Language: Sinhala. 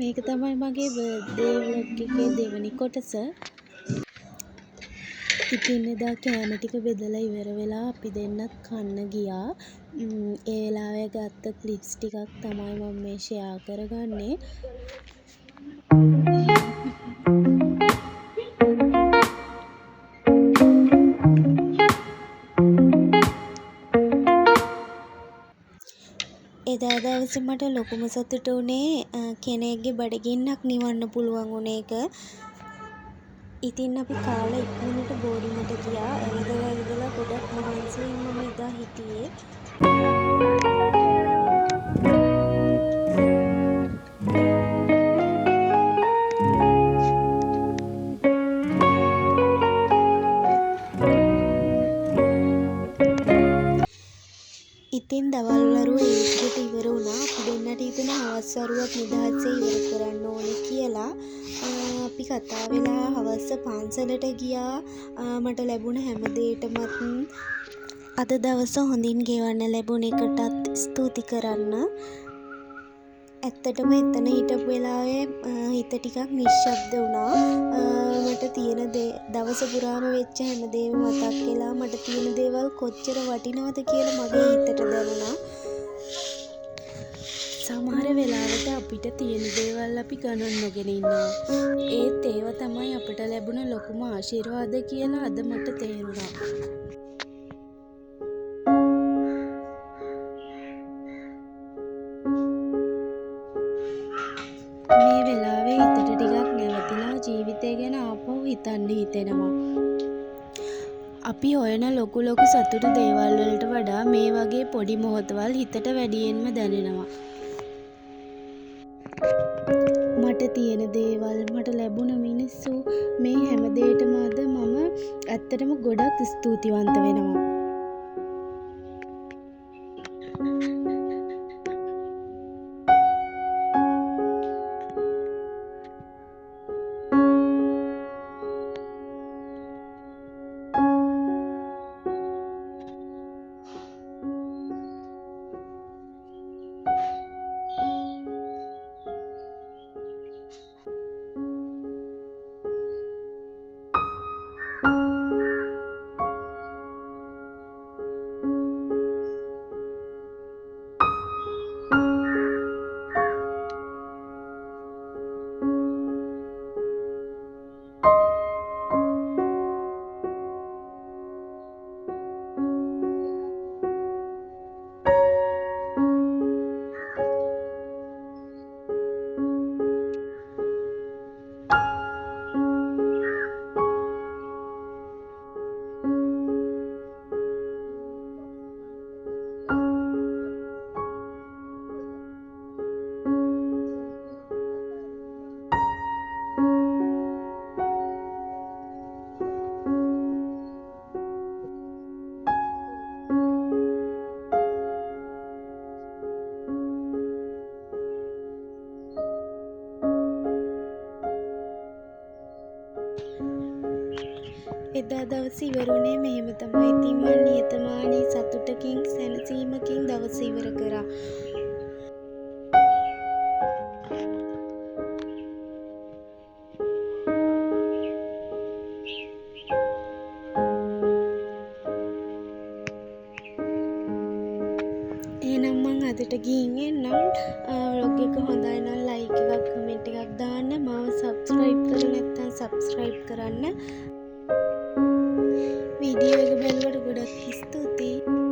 මේක තමයි මගේ බර්ත්ඩේ ව්ලොග් එකේ දෙවෙනි කොටස. ඉතින් එදා කෑම ටික බෙදලා ඉවර වෙලා අපි දෙන්නත් කන්න ගියා. ඒ වෙලාවේ ගත්ත ක්ලිප්ස් ටිකක් තමයි මම මේ ෂෙයා කරගන්නේ. එදා දවසේ මට ලොකුම සතුට උනේ කෙනෙක්ගේ බඩගින්නක් නිවන්න පුළුවන් වුණ එක. ඉතින් අපි කාලා ඉක්මනට බෝඩිමට ගියා. ඇවිදලා ගොඩක් මහන්සියෙන් මම එදා හිටියේ. ඉතින් දවල් වරුව ඒකට ඉවර වුණා. අපි දෙන්නට හිතුණ හවස් වරුවත් නිදහසේ ඉවර කරන්න ඕනේ කියලා. අපි කතා වෙලා හවස පන්සලට ගියා. මට ලැබුණ හැම දෙයකටමත් අද දවස හොඳින් ගෙවන්න ලැබුණ එකටත් ස්තුති කරන්න. ඇත්තටම එතන හිටපු වෙලාවේ හිත ටිකක් නිශ්ශබ්ද වුණා. මට තියෙන දවස පුරාම වෙච්ච හැමදේම මතක් වෙලා මට තියෙන දේවල් කොච්චර වටිනවද කියලා මගේ හිතට දැනුණා. සමහර වෙලාවට අපිට තියෙන දේවල් අපි ගණන් නොගෙන ඉන්නවා. ඒත් ඒව තමයි අපට ලැබුණ ලොකුම ආශිර්වාද කියලා අද මට තේරුණා. මේ වෙලාවේ හිතට ටිකක් නැවතිලා ජීවිතය ගැන ආපහු හිතන්න හිතෙනවා. අපි හොයන ලොකු සතුටු දේවල් වලට වඩා මේ වගේ පොඩි මොහොතවල් හිතට වැඩියෙන්ම දැනෙනවා. මට තියෙන දේවල්, මට ලැබුණ මිනිස්සු, මේ හැම දෙයකටම අද මම ඇත්තටම ගොඩක් ස්තුතිවන්ත වෙනවා. එදා දවස ඉවරුනේ මෙහෙම තමයි. ඉතින් මම නියතමානී සතුටකින් සැනසීමකින් දවස ඉවර කරා. එහෙනම් මම අදට ගිහින් එන්නම්. ව්ලොග් එක හොඳයි නම් ලයික් එකක් කමෙන්ට් එකක් දාන්න. මාව සබ්ස්ක්‍රයිබ් කරලා නැත්නම් සබ්ස්ක්‍රයිබ් කරන්න. වීඩියෝ එක බලුවට ගොඩක් ස්තුතියි.